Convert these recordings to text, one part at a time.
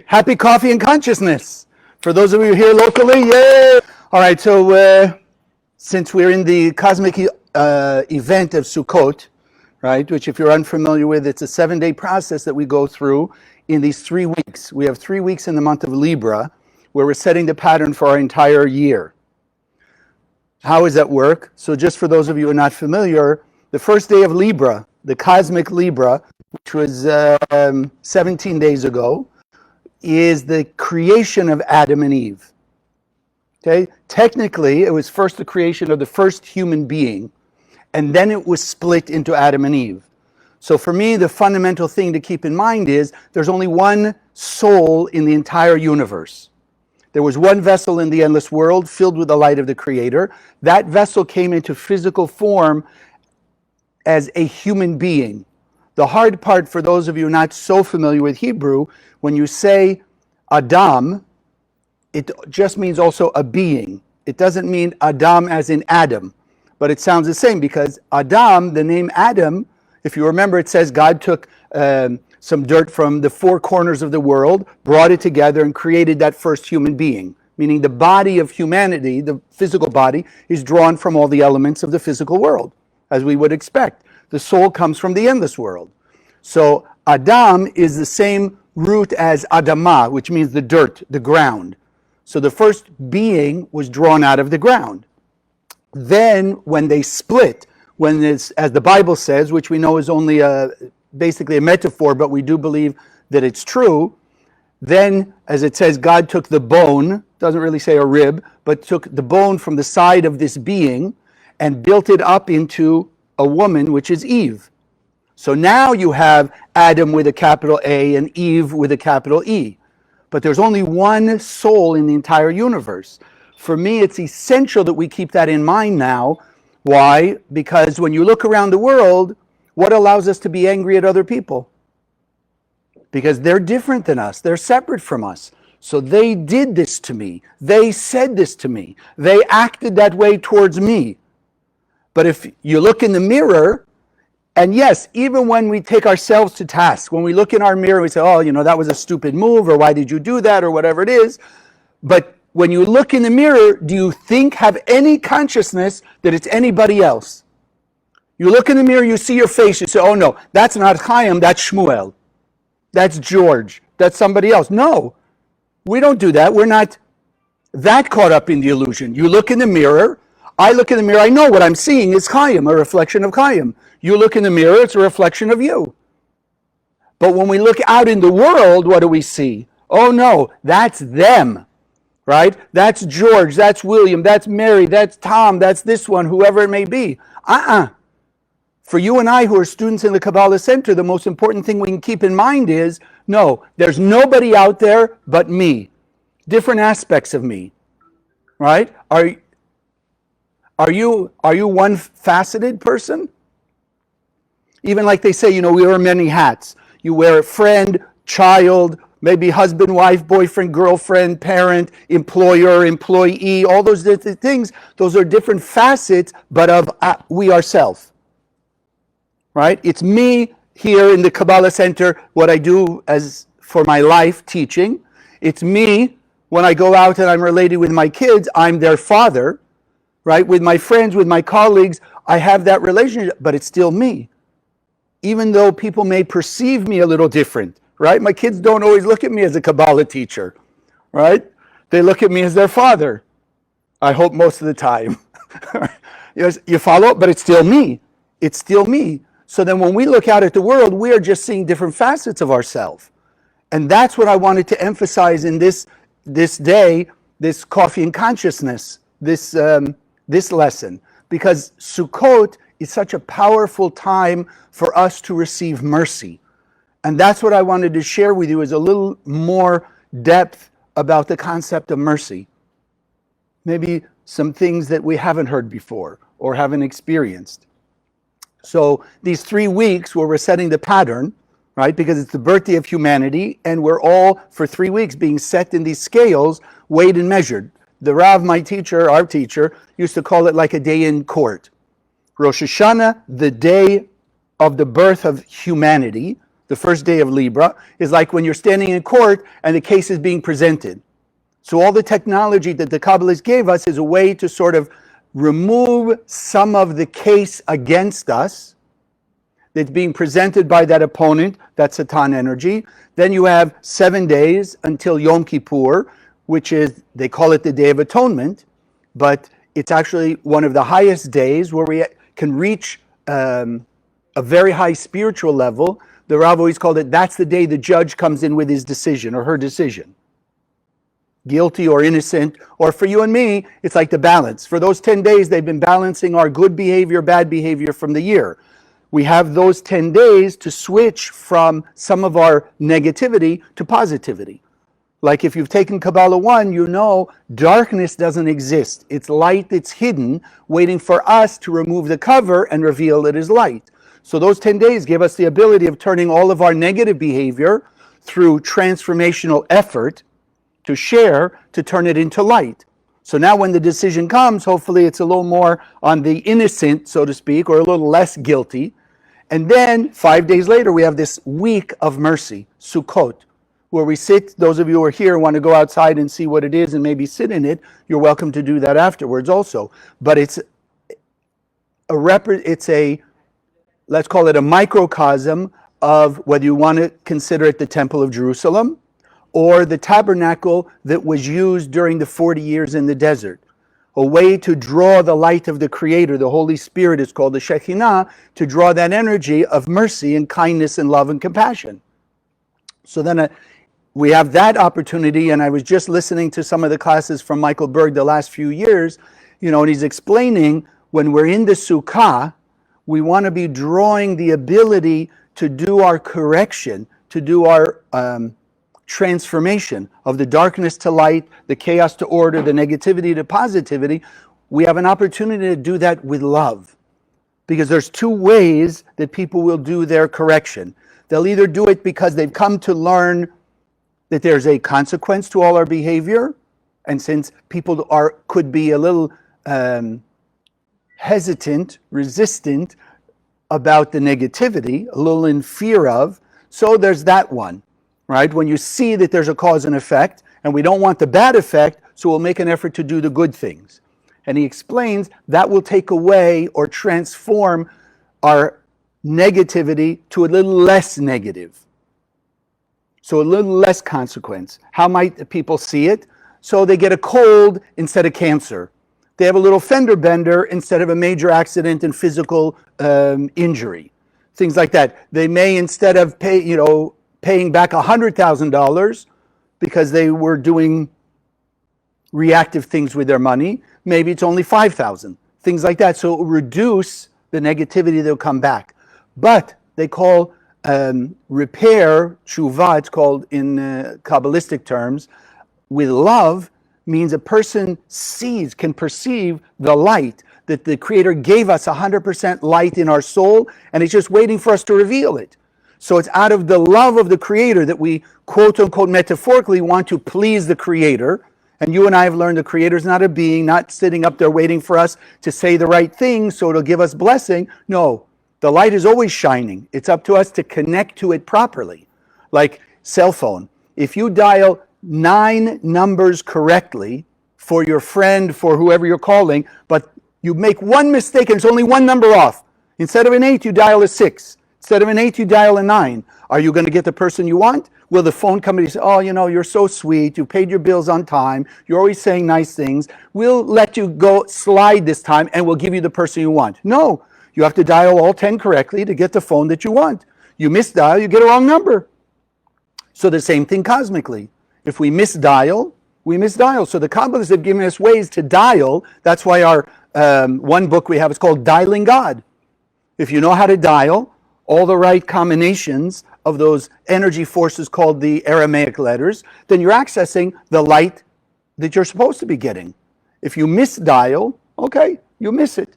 Happy Coffee and Consciousness. For those of you here locally, yay! All right, so since we're in the cosmic event of Sukkot, right, which if you're unfamiliar with, it's a 7-day process that we go through in these 3 weeks. We have 3 weeks in the month of Libra, where we're setting the pattern for our entire year. How does that work? So just for those of you who are not familiar, the first day of Libra, the cosmic Libra, which was 17 days ago, is the creation of Adam and Eve. Okay? Technically, it was first the creation of the first human being, and then it was split into Adam and Eve. So for me, the fundamental thing to keep in mind is there's only one soul in the entire universe. There was one vessel in the endless world filled with the light of the Creator. That vessel came into physical form as a human being. The hard part for those of you not so familiar with Hebrew, when you say Adam, it just means also a being. It doesn't mean Adam as in Adam, but it sounds the same because Adam, the name Adam, if you remember, it says God took some dirt from the 4 corners of the world, brought it together and created that first human being, meaning the body of humanity, the physical body, is drawn from all the elements of the physical world, as we would expect. The soul comes from the endless world. So Adam is the same root as Adamah, which means the dirt, the ground. So the first being was drawn out of the ground. Then when they split, when it's, as the Bible says, which we know is only basically a metaphor, but we do believe that it's true, then as it says, God took the bone, doesn't really say a rib, but took the bone from the side of this being and built it up into a woman, which is Eve. So now you have Adam with a capital A and Eve with a capital E. But there's only one soul in the entire universe. For me, it's essential that we keep that in mind now. Why? Because when you look around the world, what allows us to be angry at other people? Because they're different than us. They're separate from us. So they did this to me. They said this to me. They acted that way towards me. But if you look in the mirror, and yes, even when we take ourselves to task, when we look in our mirror, we say, oh, that was a stupid move, or why did you do that, or whatever it is. But when you look in the mirror, do you have any consciousness that it's anybody else? You look in the mirror, you see your face, you say, oh no, that's not Chaim, that's Shmuel. That's George, that's somebody else. No, we don't do that. We're not that caught up in the illusion. You look in the mirror, I look in the mirror, I know what I'm seeing is Chaim, a reflection of Chaim. You look in the mirror, it's a reflection of you. But when we look out in the world, what do we see? Oh no, that's them, right? That's George, that's William, that's Mary, that's Tom, that's this one, whoever it may be. For you and I who are students in the Kabbalah Center, the most important thing we can keep in mind is, no, there's nobody out there but me. Different aspects of me, right? Are you one faceted person? Even like they say, we wear many hats. You wear a friend, child, maybe husband, wife, boyfriend, girlfriend, parent, employer, employee, all those different things. Those are different facets, but of we ourselves. Right? It's me here in the Kabbalah Center, what I do as for my life teaching. It's me when I go out and I'm related with my kids, I'm their father. Right? With my friends, with my colleagues, I have that relationship, but it's still me. Even though people may perceive me a little different, right? My kids don't always look at me as a Kabbalah teacher, right? They look at me as their father. I hope most of the time. You follow? But it's still me. It's still me. So then when we look out at the world, we are just seeing different facets of ourselves. And that's what I wanted to emphasize in this day, this coffee and consciousness, this lesson. Because Sukkot is such a powerful time for us to receive mercy. And that's what I wanted to share with you, is a little more depth about the concept of mercy. Maybe some things that we haven't heard before or haven't experienced. So these 3 weeks where we're setting the pattern, right, because it's the birthday of humanity, and we're all, for 3 weeks, being set in these scales, weighed and measured. The Rav, my teacher, our teacher, used to call it like a day in court. Rosh Hashanah, the day of the birth of humanity, the first day of Libra, is like when you're standing in court and the case is being presented. So all the technology that the Kabbalists gave us is a way to sort of remove some of the case against us that's being presented by that opponent, that Satan energy. Then you have 7 days until Yom Kippur, which is, they call it the Day of Atonement, but it's actually one of the highest days where we can reach a very high spiritual level. The Rav always called it, that's the day the judge comes in with his decision or her decision. Guilty or innocent, or for you and me, it's like the balance. For those 10 days, they've been balancing our good behavior, bad behavior from the year. We have those 10 days to switch from some of our negativity to positivity. Like if you've taken Kabbalah 1, you know darkness doesn't exist. It's light that's hidden, waiting for us to remove the cover and reveal it as light. So those 10 days give us the ability of turning all of our negative behavior through transformational effort to share, to turn it into light. So now when the decision comes, hopefully it's a little more on the innocent, so to speak, or a little less guilty. And then 5 days later, we have this week of mercy, Sukkot, where we sit. Those of you who are here want to go outside and see what it is and maybe sit in it, you're welcome to do that afterwards also. But it's a let's call it a microcosm of whether you want to consider it the Temple of Jerusalem or the tabernacle that was used during the 40 years in the desert. A way to draw the light of the Creator, the Holy Spirit is called the Shekinah, to draw that energy of mercy and kindness and love and compassion. So then we have that opportunity, and I was just listening to some of the classes from Michael Berg the last few years, and he's explaining when we're in the Sukkah, we want to be drawing the ability to do our correction, to do our transformation of the darkness to light, the chaos to order, the negativity to positivity. We have an opportunity to do that with love, because there's 2 ways that people will do their correction. They'll either do it because they've come to learn that there's a consequence to all our behavior, and since people could be a little hesitant, resistant about the negativity, a little in fear of, so there's that one. Right? When you see that there's a cause and effect, and we don't want the bad effect, so we'll make an effort to do the good things. And he explains that will take away or transform our negativity to a little less negative. So a little less consequence. How might people see it? So they get a cold instead of cancer. They have a little fender bender instead of a major accident and physical injury. Things like that. They may, instead of paying back $100,000 because they were doing reactive things with their money, maybe it's only $5,000, things like that. So it will reduce the negativity that will come back. But they call repair, tshuva, it's called in Kabbalistic terms, with love, means a person can perceive the light, that the Creator gave us 100% light in our soul, and it's just waiting for us to reveal it. So it's out of the love of the Creator that we, quote unquote, metaphorically want to please the Creator. And you and I have learned the Creator is not a being, not sitting up there waiting for us to say the right thing so it'll give us blessing. No, the light is always shining. It's up to us to connect to it properly. Like cell phone. If you dial 9 numbers correctly for your friend, for whoever you're calling, but you make one mistake and it's only one number off. Instead of an 8, you dial a 6. Instead of an 8, you dial a 9. Are you going to get the person you want? Will the phone company say, oh, you're so sweet, you paid your bills on time, you're always saying nice things, we'll let you go slide this time and we'll give you the person you want? No, you have to dial all 10 correctly to get the phone that you want. You misdial, you get a wrong number. So the same thing cosmically. If we misdial, we misdial. So the Kabbalists have given us ways to dial. That's why our one book we have is called Dialing God. If you know how to dial all the right combinations of those energy forces called the Aramaic letters, then you're accessing the light that you're supposed to be getting. If you misdial, okay, you miss it.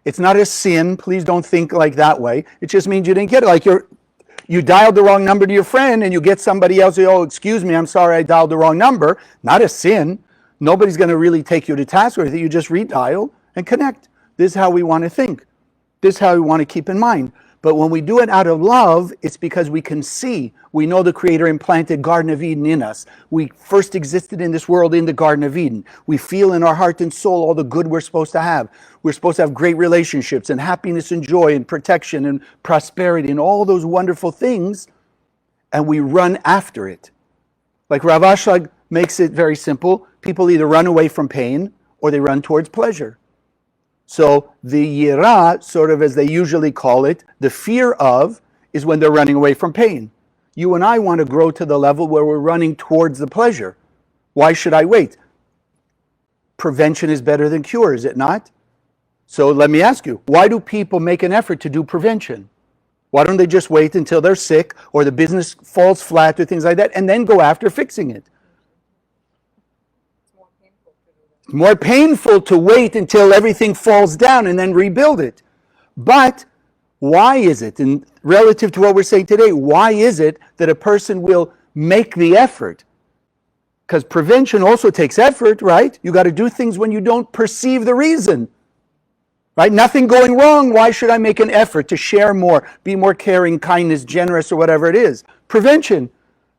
It's not a sin. Please don't think like that way. It just means you didn't get it. Like you dialed the wrong number to your friend and you get somebody else, oh, excuse me, I'm sorry, I dialed the wrong number. Not a sin. Nobody's going to really take you to task with it. You just redial and connect. This is how we want to think. This is how we want to keep in mind. But when we do it out of love, it's because we can see. We know the Creator implanted Garden of Eden in us. We first existed in this world in the Garden of Eden. We feel in our heart and soul all the good we're supposed to have. We're supposed to have great relationships and happiness and joy and protection and prosperity and all those wonderful things, and we run after it. Like Rav Ashlag makes it very simple. People either run away from pain or they run towards pleasure. So the yira, sort of as they usually call it, the fear of, is when they're running away from pain. You and I want to grow to the level where we're running towards the pleasure. Why should I wait? Prevention is better than cure, is it not? So let me ask you, why do people make an effort to do prevention? Why don't they just wait until they're sick or the business falls flat or things like that and then go after fixing it? More painful to wait until everything falls down and then rebuild it. But why is it, and relative to what we're saying today, why is it that a person will make the effort? Because prevention also takes effort, right? You got to do things when you don't perceive the reason. Right? Nothing going wrong. Why should I make an effort to share more, be more caring, kindness, generous, or whatever it is? Prevention,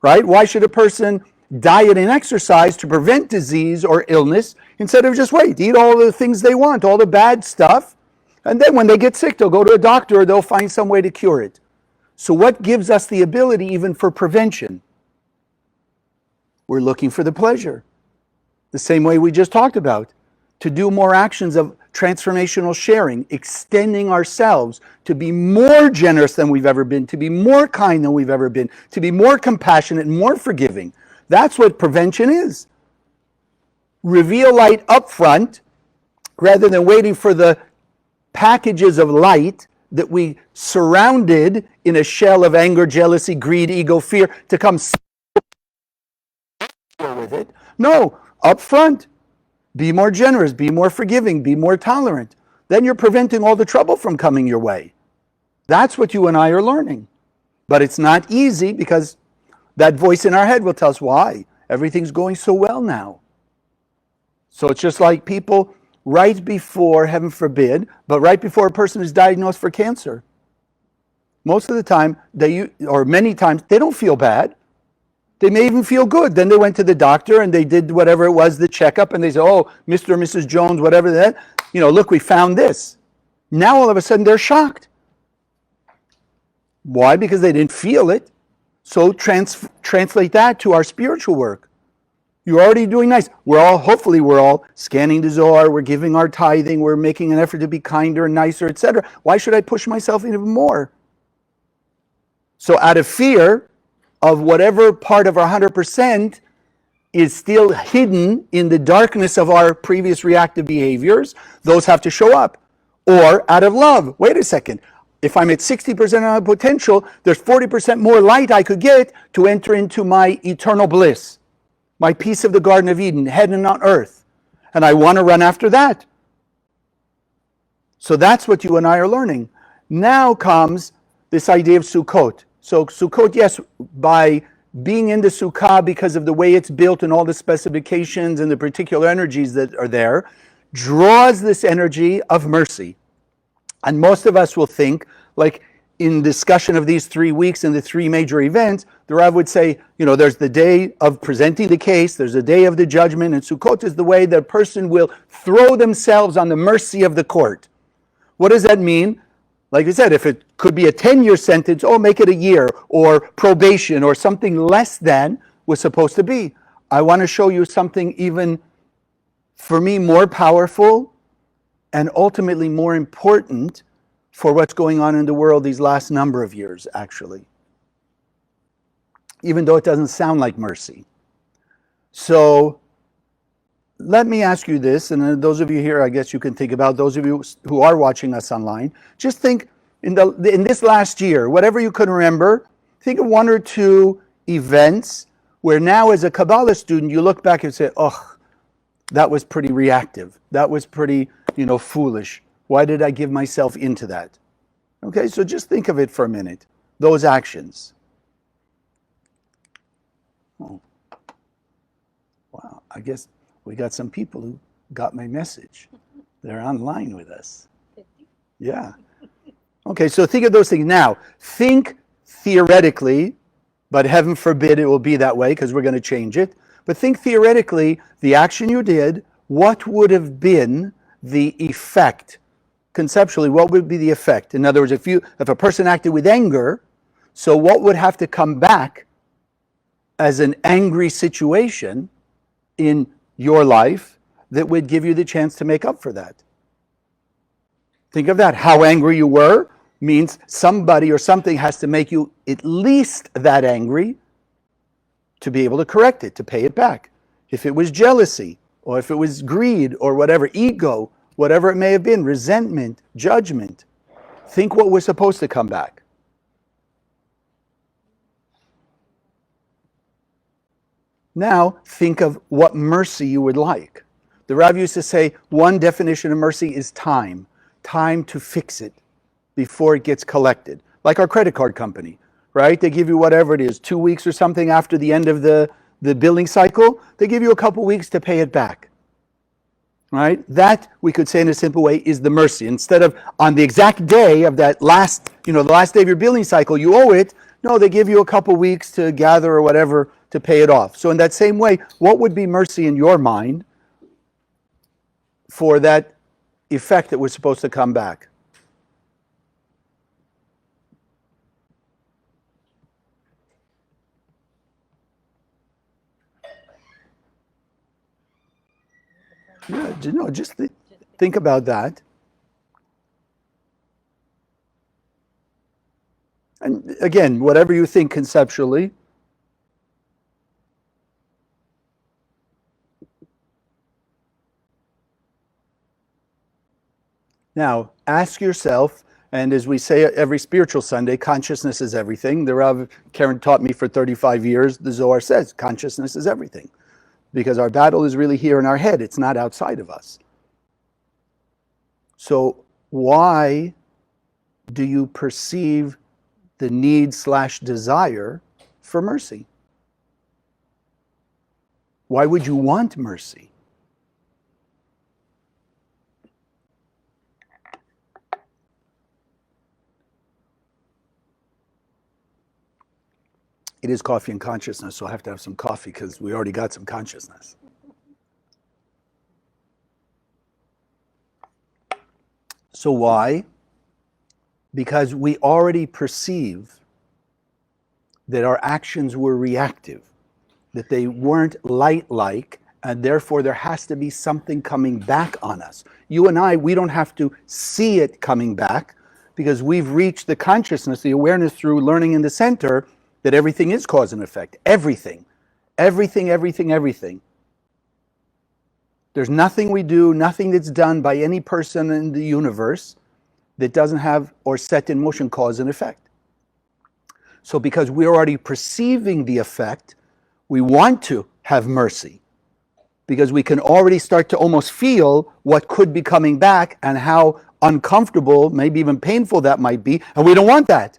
right? Why should a person diet and exercise to prevent disease or illness instead of just eat all the things they want, all the bad stuff, and then when they get sick, they'll go to a doctor or they'll find some way to cure it. So what gives us the ability even for prevention? We're looking for the pleasure. The same way we just talked about, to do more actions of transformational sharing, extending ourselves to be more generous than we've ever been, to be more kind than we've ever been, to be more compassionate and more forgiving. That's what prevention is. Reveal light up front rather than waiting for the packages of light that we surrounded in a shell of anger, jealousy, greed, ego, fear to come with it. No, up front. Be more generous, be more forgiving, be more tolerant. Then you're preventing all the trouble from coming your way. That's what you and I are learning. But it's not easy because that voice in our head will tell us why. Everything's going so well now. So it's just like people right before, heaven forbid, but right before a person is diagnosed for cancer. Most of the time, or many times, they don't feel bad. They may even feel good. Then they went to the doctor and they did whatever it was, the checkup, and they said, oh, Mr. or Mrs. Jones, whatever that, look, we found this. Now all of a sudden they're shocked. Why? Because they didn't feel it. So translate that to our spiritual work. You're already doing nice. Hopefully we're all scanning the Zohar, we're giving our tithing, we're making an effort to be kinder and nicer, etc. Why should I push myself even more? So out of fear of whatever part of our 100% is still hidden in the darkness of our previous reactive behaviors, those have to show up. Or out of love. Wait a second. If I'm at 60% of my potential, there's 40% more light I could get to enter into my eternal bliss, my peace of the Garden of Eden, heaven on earth. And I want to run after that. So that's what you and I are learning. Now comes this idea of Sukkot. So Sukkot, yes, by being in the Sukkah because of the way it's built and all the specifications and the particular energies that are there, draws this energy of mercy. And most of us will think, like in discussion of these 3 weeks and the 3 major events, the Rav would say, there's the day of presenting the case, there's the day of the judgment, and Sukkot is the way that a person will throw themselves on the mercy of the court. What does that mean? Like I said, if it could be a 10-year sentence, make it a year, or probation, or something less than was supposed to be. I want to show you something even, for me, more powerful and ultimately more important for what's going on in the world these last number of years, actually. Even though it doesn't sound like mercy. So, let me ask you this, and those of you here, I guess you can think about, those of you who are watching us online, just think in this last year, whatever you can remember, think of 1 or 2 events where now as a Kabbalah student, you look back and say, that was pretty reactive. That was pretty, foolish. Why did I give myself into that? Okay, so just think of it for a minute, those actions. Oh. Wow, I guess we got some people who got my message. They're online with us. Yeah. Okay, so think of those things. Now, think theoretically, but heaven forbid it will be that way because we're going to change it. But think theoretically, the action you did, what would have been the effect? Conceptually, what would be the effect? In other words, if a person acted with anger, so what would have to come back as an angry situation in your life that would give you the chance to make up for that? Think of that. How angry you were means somebody or something has to make you at least that angry to be able to correct it, to pay it back. If it was jealousy, or if it was greed, or whatever, ego, whatever it may have been, resentment, judgment, think what was supposed to come back. Now, think of what mercy you would like. The Rav used to say, one definition of mercy is time. Time to fix it before it gets collected. Like our credit card company, right? They give you whatever it is, 2 weeks or something after the end of the billing cycle. They give you a couple weeks to pay it back, right? That, we could say in a simple way, is the mercy. Instead of on the exact day of that last, the last day of your billing cycle, you owe it. No, they give you a couple weeks to gather or whatever to pay it off. So in that same way, what would be mercy in your mind for that effect that was supposed to come back? Yeah, just think about that. And again, whatever you think conceptually. Now, ask yourself, and as we say every spiritual Sunday, consciousness is everything. The Rav Karen taught me for 35 years, the Zohar says, consciousness is everything. Because our battle is really here in our head. It's not outside of us. So why do you perceive the need/desire for mercy? Why would you want mercy? It is coffee and consciousness, so I have to have some coffee because we already got some consciousness. So why? Because we already perceive that our actions were reactive, that they weren't light-like, and therefore there has to be something coming back on us. You and I, we don't have to see it coming back because we've reached the consciousness, the awareness through learning in the center that everything is cause and effect. Everything. Everything, everything, everything. There's nothing we do, nothing that's done by any person in the universe that doesn't have or set in motion cause and effect. So because we're already perceiving the effect, we want to have mercy because we can already start to almost feel what could be coming back and how uncomfortable, maybe even painful that might be, and we don't want that.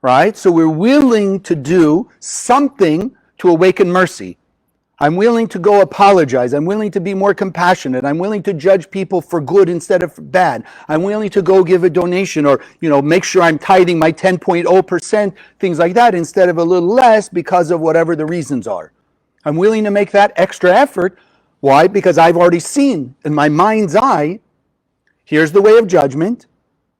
Right? So we're willing to do something to awaken mercy. I'm willing to go apologize. I'm willing to be more compassionate. I'm willing to judge people for good instead of bad. I'm willing to go give a donation or, make sure I'm tithing my 10.0%, things like that, instead of a little less because of whatever the reasons are. I'm willing to make that extra effort. Why? Because I've already seen in my mind's eye, here's the way of judgment,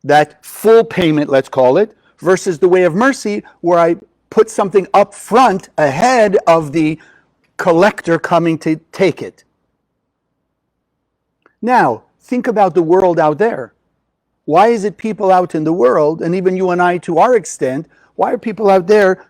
that full payment, let's call it, versus the way of mercy, where I put something up front ahead of the collector coming to take it. Now, think about the world out there. Why is it people out in the world, and even you and I to our extent, why are people out there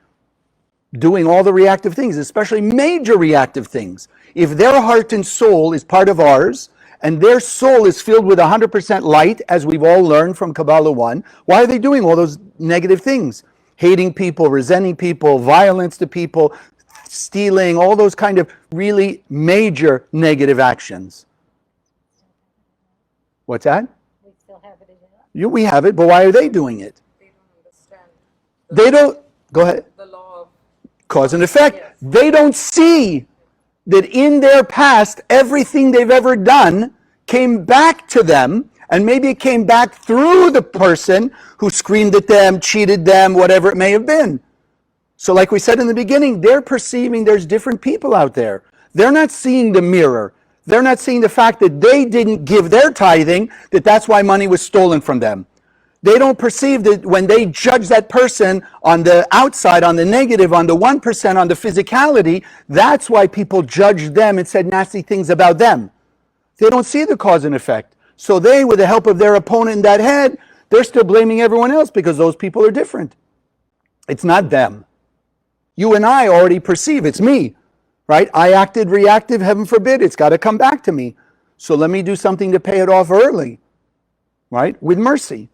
doing all the reactive things, especially major reactive things? If their heart and soul is part of ours, and their soul is filled with 100% light, as we've all learned from Kabbalah 1, why are they doing all those negative things? Hating people, resenting people, violence to people, stealing, all those kind of really major negative actions. What's that? We still have it We have it, but why are they doing it? They don't understand. They don't, go ahead. The law of Cause and effect. Yes. They don't see that in their past, everything they've ever done came back to them And maybe it came back through the person who screamed at them, cheated them, whatever it may have been. So like we said in the beginning, they're perceiving there's different people out there. They're not seeing the mirror. They're not seeing the fact that they didn't give their tithing, that's why money was stolen from them. They don't perceive that when they judge that person on the outside, on the negative, on the 1%, on the physicality, that's why people judged them and said nasty things about them. They don't see the cause and effect. So they, with the help of their opponent in that head, they're still blaming everyone else because those people are different. It's not them. You and I already perceive it's me, right? I acted reactive, heaven forbid, it's got to come back to me. So let me do something to pay it off early, right? With mercy.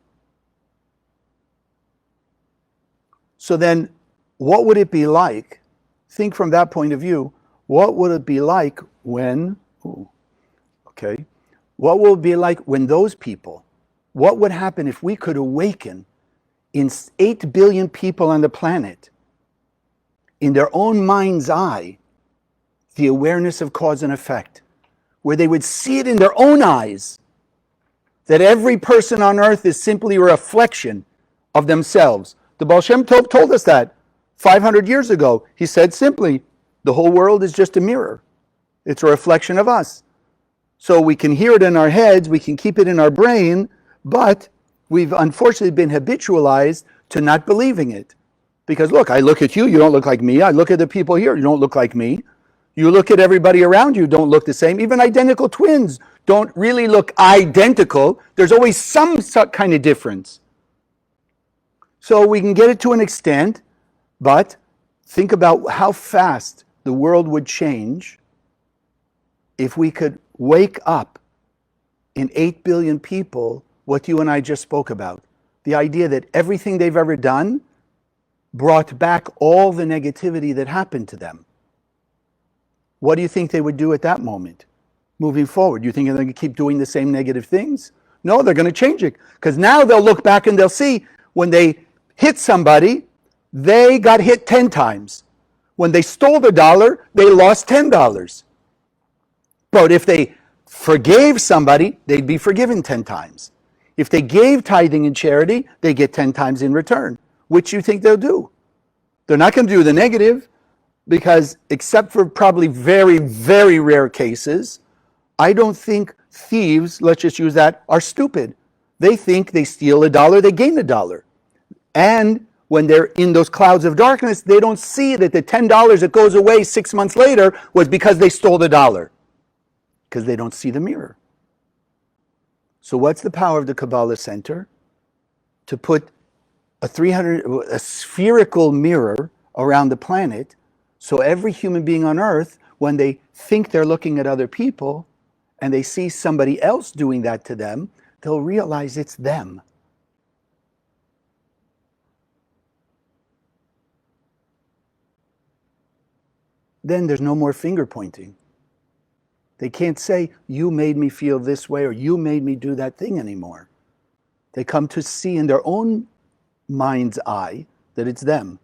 So then, what would it be like? Think from that point of view. What would it be like when, what will it be like when those people, what would happen if we could awaken in 8 billion people on the planet, in their own mind's eye, the awareness of cause and effect, where they would see it in their own eyes, that every person on earth is simply a reflection of themselves. The Baal Shem Tov told us that 500 years ago. He said simply, the whole world is just a mirror. It's a reflection of us. So we can hear it in our heads, we can keep it in our brain, but we've unfortunately been habitualized to not believing it. Because look, I look at you, you don't look like me. I look at the people here, you don't look like me. You look at everybody around you, don't look the same. Even identical twins don't really look identical. There's always some kind of difference. So we can get it to an extent, but think about how fast the world would change if we could wake up in 8 billion people what you and I just spoke about. The idea that everything they've ever done brought back all the negativity that happened to them. What do you think they would do at that moment? Moving forward, you think they're going to keep doing the same negative things? No, they're going to change it. Because now they'll look back and they'll see when they hit somebody, they got hit 10 times. When they stole the dollar, they lost $10. But if they forgave somebody, they'd be forgiven 10 times. If they gave tithing and charity, they get 10 times in return. Which you think they'll do? They're not going to do the negative, because except for probably very, very rare cases, I don't think thieves, let's just use that, are stupid. They think they steal a dollar, they gain a dollar. And when they're in those clouds of darkness, they don't see that the $10 that goes away 6 months later was because they stole the dollar. Because they don't see the mirror. So what's the power of the Kabbalah Center? To put a spherical mirror around the planet, so every human being on earth, when they think they're looking at other people and they see somebody else doing that to them, they'll realize it's them. Then there's no more finger pointing. They can't say, you made me feel this way or you made me do that thing anymore. They come to see in their own mind's eye that it's them.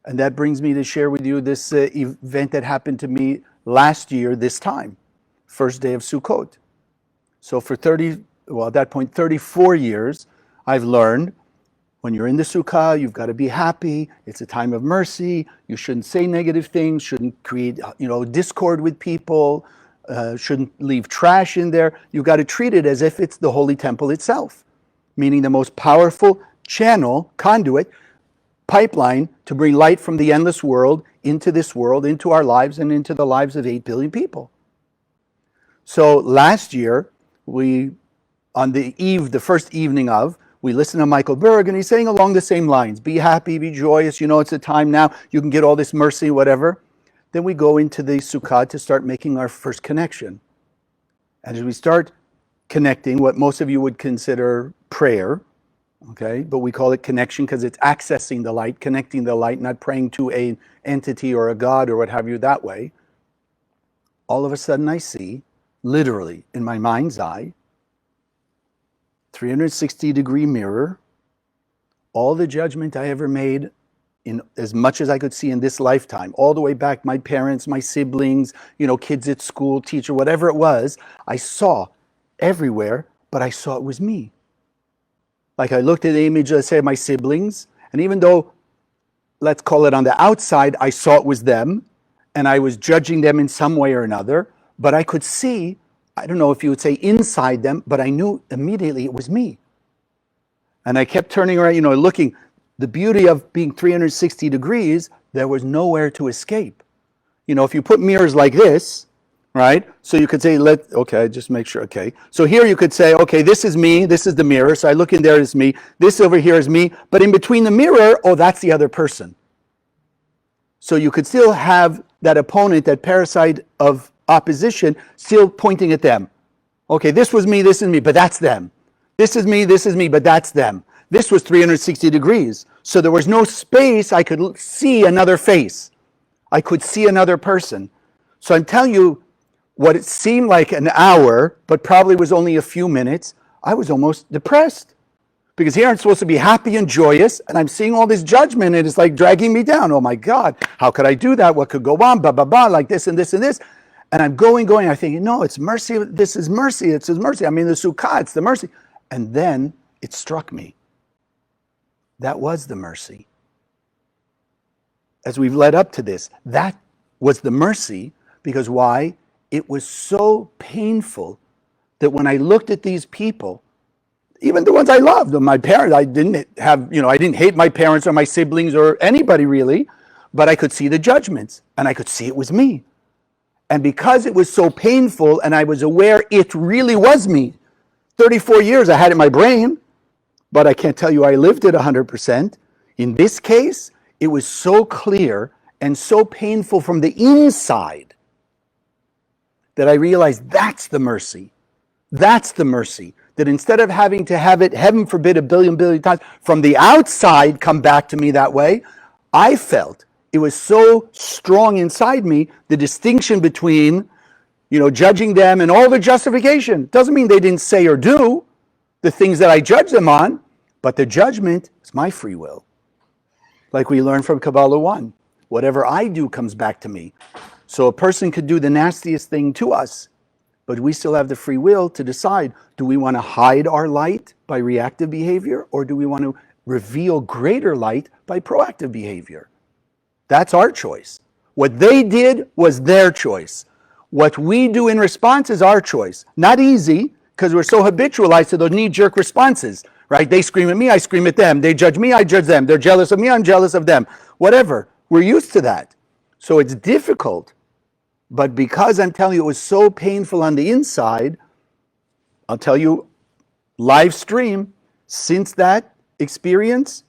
And that brings me to share with you this event that happened to me last year, this time, first day of Sukkot. So for at that point, 34 years, I've learned when you're in the Sukkah, you've got to be happy. It's a time of mercy. You shouldn't say negative things, shouldn't create, discord with people, shouldn't leave trash in there. You've got to treat it as if it's the holy temple itself, meaning the most powerful channel, conduit, pipeline to bring light from the endless world, into our lives, and into the lives of 8 billion people. So last year, on the first evening of, we listened to Michael Berg, and he's saying along the same lines, be happy, be joyous, it's a time now, you can get all this mercy, whatever. Then we go into the Sukkah to start making our first connection. And as we start connecting, what most of you would consider prayer, okay, but we call it connection because it's accessing the light, connecting the light, not praying to an entity or a God or what have you that way. All of a sudden I see, literally in my mind's eye, 360-degree mirror, all the judgment I ever made, in as much as I could see in this lifetime, all the way back, my parents, my siblings, kids at school, teacher, whatever it was, I saw everywhere but I saw it was me. Like I looked at the image, let's say, of my siblings, and even though, let's call it on the outside, I saw it was them, and I was judging them in some way or another, but I could see, I don't know if you would say inside them, but I knew immediately it was me. And I kept turning around, looking. The beauty of being 360 degrees, there was nowhere to escape. If you put mirrors like this, right? So you could say, okay, just make sure, okay. So here you could say, okay, this is me, this is the mirror. So I look in there, it's me. This over here is me. But in between the mirror, that's the other person. So you could still have that opponent, that parasite of opposition, still pointing at them. Okay, this was me, this is me, but that's them. This is me, but that's them. This was 360 degrees. So there was no space. I could see another face. I could see another person. So I'm telling you, what it seemed like an hour, but probably was only a few minutes, I was almost depressed. Because here I'm supposed to be happy and joyous, and I'm seeing all this judgment, and it's like dragging me down. Oh my God, how could I do that? What could go on? Blah, blah, blah, like this and this and this. And I'm going, I'm thinking, no, it's mercy. This is mercy. It's His mercy. I mean, the Sukkah, it's the mercy. And then it struck me. That was the mercy. As we've led up to this, that was the mercy, because why? It was so painful that when I looked at these people, even the ones I loved, my parents, I didn't hate my parents or my siblings or anybody really, but I could see the judgments and I could see it was me. And because it was so painful and I was aware it really was me, 34 years I had it in my brain, but I can't tell you I lived it 100%. In this case, it was so clear and so painful from the inside that I realized that's the mercy. That's the mercy. That instead of having to have it, heaven forbid, a billion times, from the outside come back to me that way, I felt it was so strong inside me, the distinction between, judging them and all the justification. Doesn't mean they didn't say or do the things that I judge them on, but the judgment is my free will. Like we learned from Kabbalah 1. Whatever I do comes back to me. So a person could do the nastiest thing to us, but we still have the free will to decide, do we want to hide our light by reactive behavior, or do we want to reveal greater light by proactive behavior? That's our choice. What they did was their choice. What we do in response is our choice. Not easy, because we're so habitualized to those knee-jerk responses, right? They scream at me, I scream at them. They judge me, I judge them. They're jealous of me, I'm jealous of them. Whatever. We're used to that. So it's difficult. But because I'm telling you it was so painful on the inside, I'll tell you, live stream, since that experience,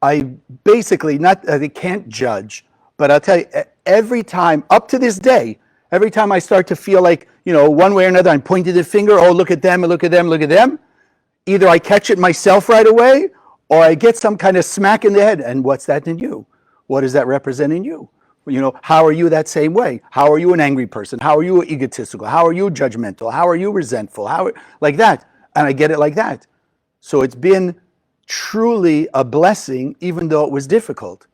I basically, I can't judge, but I'll tell you, every time, up to this day, every time I start to feel like, one way or another, I'm pointing the finger, oh, look at them, look at them, look at them. Either I catch it myself right away, or I get some kind of smack in the head. And what's that in you? What does that represent in you? How are you that same way? How are you an angry person? How are you egotistical? How are you judgmental? How are you resentful? Like that. And I get it like that. So it's been truly a blessing, even though it was difficult.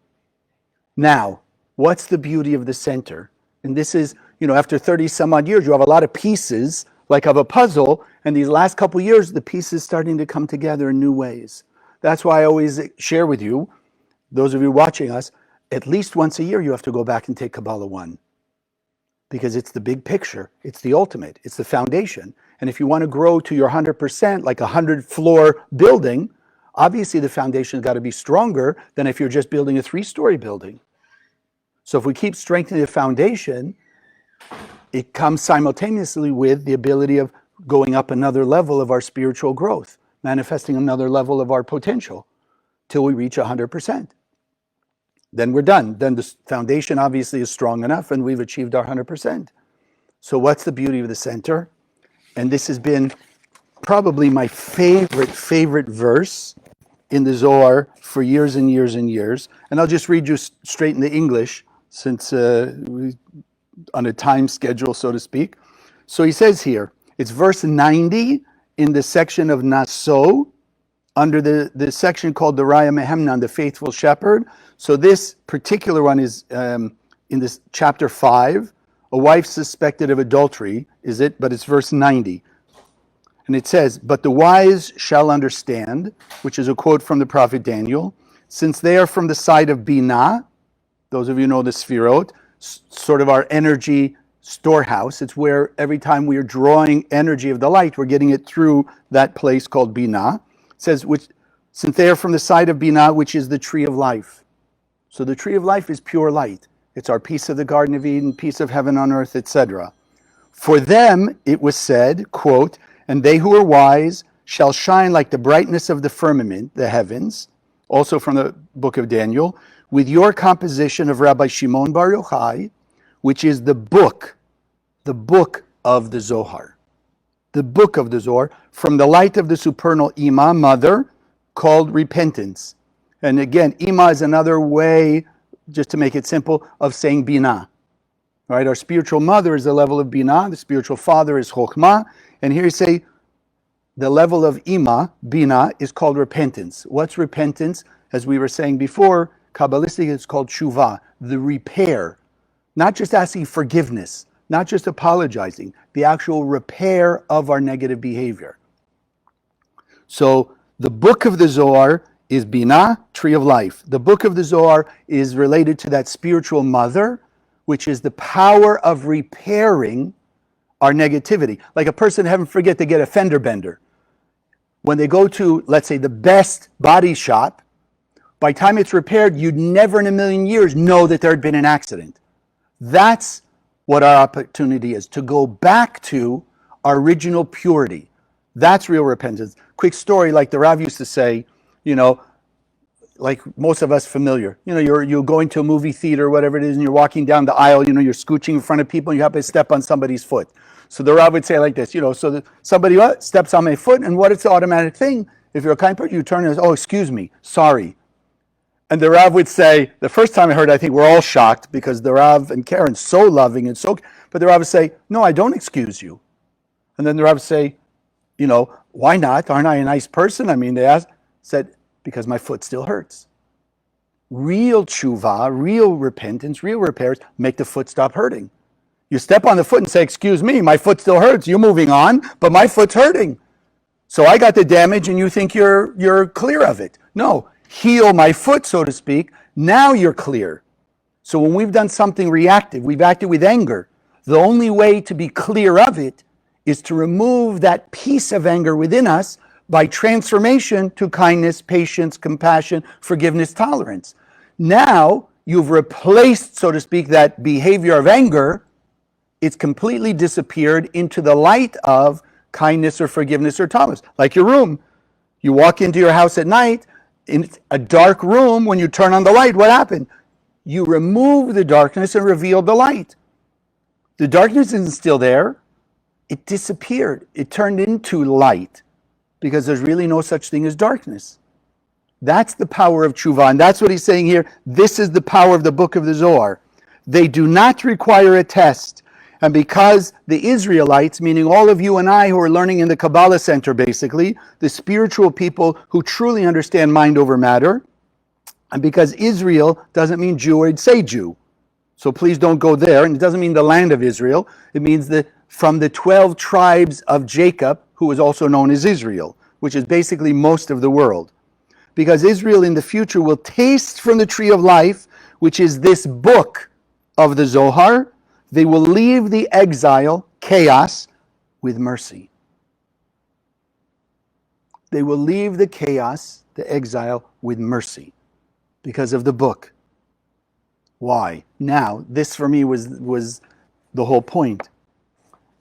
Now, what's the beauty of the center? And this is, after 30 some odd years, you have a lot of pieces, like of a puzzle, and these last couple years, the pieces starting to come together in new ways. That's why I always share with you, those of you watching us, at least once a year you have to go back and take Kabbalah 1. Because it's the big picture, it's the ultimate, it's the foundation. And if you want to grow to your 100%, like a 100-floor building, obviously the foundation's got to be stronger than if you're just building a 3-story building. So if we keep strengthening the foundation, it comes simultaneously with the ability of going up another level of our spiritual growth, manifesting another level of our potential till we reach 100%. Then we're done. Then the foundation obviously is strong enough and we've achieved our 100%. So what's the beauty of the center? And this has been probably my favorite verse in the Zohar for years and years and years. And I'll just read you straight in the English since we're on a time schedule, so to speak. So he says here, it's verse 90 in the section of Naso, under the section called the Raya Mehemnan, the faithful shepherd. So this particular one is in this chapter 5, a wife suspected of adultery, is it? But it's verse 90. And it says, but the wise shall understand, which is a quote from the prophet Daniel, since they are from the side of Binah, those of you know the Sfirot, sort of our energy storehouse. It's where every time we are drawing energy of the light, we're getting it through that place called Binah. It says, since they are from the side of Binah, which is the tree of life. So the tree of life is pure light. It's our piece of the Garden of Eden, piece of heaven on earth, etc. For them, it was said, quote, and they who are wise shall shine like the brightness of the firmament, the heavens, also from the book of Daniel, with your composition of Rabbi Shimon Bar Yochai, which is the book of the Zohar. The book of the Zohar, from the light of the supernal Ima, mother, called repentance. And again, Ima is another way, just to make it simple, of saying Binah. Right? Our spiritual mother is the level of Binah, the spiritual father is Chokhmah, and here you say the level of Ima, Binah, is called repentance. What's repentance? As we were saying before, Kabbalistic, it's called Tshuva, the repair. Not just asking forgiveness, not just apologizing, the actual repair of our negative behavior. So the book of the Zohar is Binah, tree of life. The book of the Zohar is related to that spiritual mother, which is the power of repairing our negativity. Like a person, heaven forget, to get a fender bender. When they go to, let's say, the best body shop, by the time it's repaired, you'd never in a million years know that there had been an accident. That's what our opportunity is, to go back to our original purity. That's real repentance. Quick story, like the Rav used to say, like most of us familiar. You're going to a movie theater or whatever it is, and you're walking down the aisle, you're scooching in front of people, and you happen to step on somebody's foot. So the Rav would say like this, so somebody steps on my foot, and what is the automatic thing? If you're a kind person, you turn and say, oh, excuse me, sorry. And the Rav would say, the first time I heard it, I think we're all shocked, because the Rav and Karen, so loving and so, but the Rav would say, no, I don't excuse you. And then the Rav would say, why not? Aren't I a nice person? I mean, said, because my foot still hurts. Real tshuva, real repentance, real repairs make the foot stop hurting. You step on the foot and say, excuse me, my foot still hurts. You're moving on, but my foot's hurting. So I got the damage and you think you're clear of it. No, heal my foot, so to speak. Now you're clear. So when we've done something reactive, we've acted with anger, the only way to be clear of it is to remove that piece of anger within us by transformation to kindness, patience, compassion, forgiveness, tolerance. Now you've replaced, so to speak, that behavior of anger. It's completely disappeared into the light of kindness or forgiveness or tolerance. Like your room. You walk into your house at night, in a dark room, when you turn on the light, what happened? You remove the darkness and revealed the light. The darkness isn't still there. It disappeared. It turned into light, because there's really no such thing as darkness. That's the power of tshuva, and that's what he's saying here. This is the power of the book of the Zohar. They do not require a test. And because the Israelites, meaning all of you and I who are learning in the Kabbalah Center, basically, the spiritual people who truly understand mind over matter, and because Israel doesn't mean Jew, or it'd say Jew. So please don't go there. And it doesn't mean the land of Israel. It means that from the 12 tribes of Jacob, who is also known as Israel, which is basically most of the world. Because Israel in the future will taste from the tree of life, which is this book of the Zohar. They will leave the exile, chaos, with mercy. They will leave the chaos, the exile, with mercy because of the book. Why? Now, this for me was the whole point.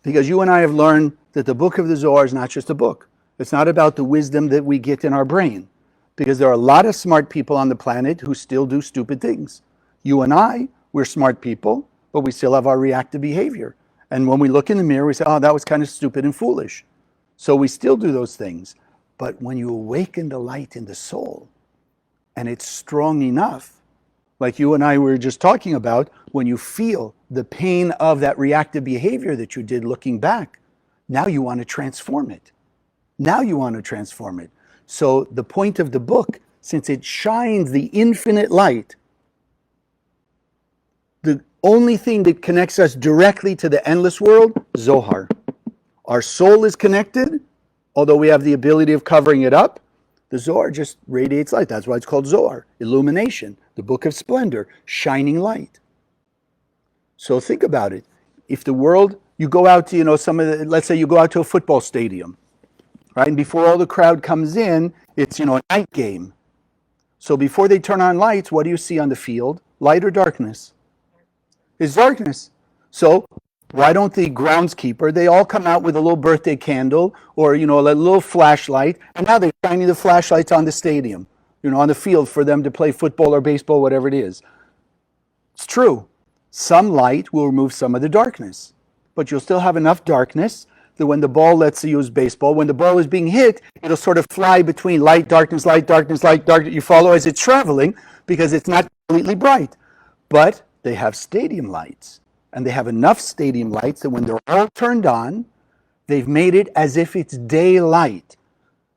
Because you and I have learned that the book of the Zohar is not just a book. It's not about the wisdom that we get in our brain. Because there are a lot of smart people on the planet who still do stupid things. You and I, we're smart people, but we still have our reactive behavior. And when we look in the mirror, we say, oh, that was kind of stupid and foolish. So we still do those things. But when you awaken the light in the soul, and it's strong enough, like you and I were just talking about, when you feel the pain of that reactive behavior that you did looking back, now you want to transform it. Now you want to transform it. So the point of the book, since it shines the infinite light, the only thing that connects us directly to the endless world, Zohar. Our soul is connected, although we have the ability of covering it up, the Zohar just radiates light. That's why it's called Zohar, illumination, the book of splendor, shining light. So think about it. If the world, you go out to, let's say you go out to a football stadium, right? And before all the crowd comes in, it's, a night game. So before they turn on lights, what do you see on the field? Light or darkness? It's darkness. So why don't the groundskeeper, they all come out with a little birthday candle or, a little flashlight, and now they're shining the flashlights on the stadium, on the field for them to play football or baseball, whatever it is. It's true. Some light will remove some of the darkness, but you'll still have enough darkness that when the ball, let's use baseball, when the ball is being hit, it'll sort of fly between light, darkness, light, darkness, light, darkness. You follow as it's traveling because it's not completely bright. But they have stadium lights, and they have enough stadium lights that when they're all turned on, they've made it as if it's daylight.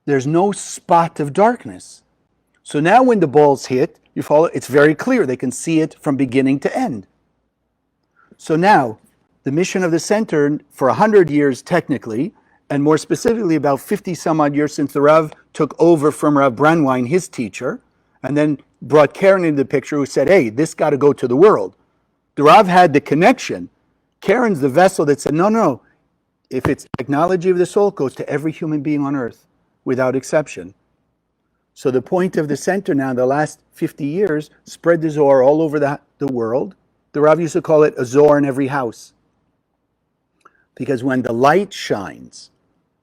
There's no spot of darkness. So now when the ball's hit, you follow, it's very clear. They can see it from beginning to end. So now, the mission of the center for 100 years technically, and more specifically about 50 some odd years since the Rav took over from Rav Brandwein, his teacher, and then brought Karen into the picture who said, hey, this got to go to the world. The Rav had the connection. Karen's the vessel that said, no, if it's technology of the soul, it goes to every human being on earth without exception. So the point of the center now, the last 50 years, spread the Zohar all over the world. The Rav used to call it a Zohar in every house. Because when the light shines,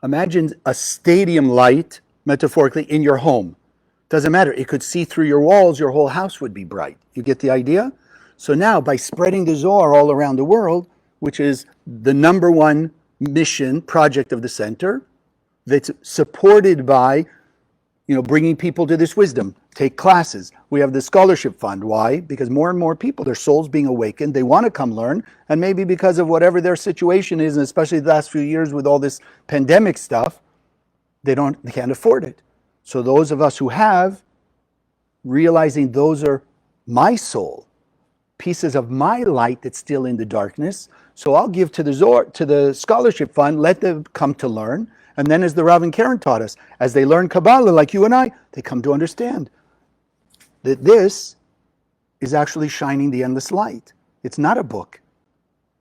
imagine a stadium light, metaphorically, in your home. Doesn't matter. It could see through your walls. Your whole house would be bright. You get the idea? So now, by spreading the Zohar all around the world, which is the number one mission project of the center, that's supported by, bringing people to this wisdom, take classes. We have the scholarship fund. Why? Because more and more people, their souls being awakened, they want to come learn, and maybe because of whatever their situation is, and especially the last few years with all this pandemic stuff, they can't afford it. So those of us who have, realizing those are my soul, pieces of my light that's still in the darkness, so I'll give to the Zohar, to the scholarship fund, let them come to learn. And then as the Rav and Karen taught us, as they learn Kabbalah like you and I, they come to understand that this is actually shining the endless light. It's not a book.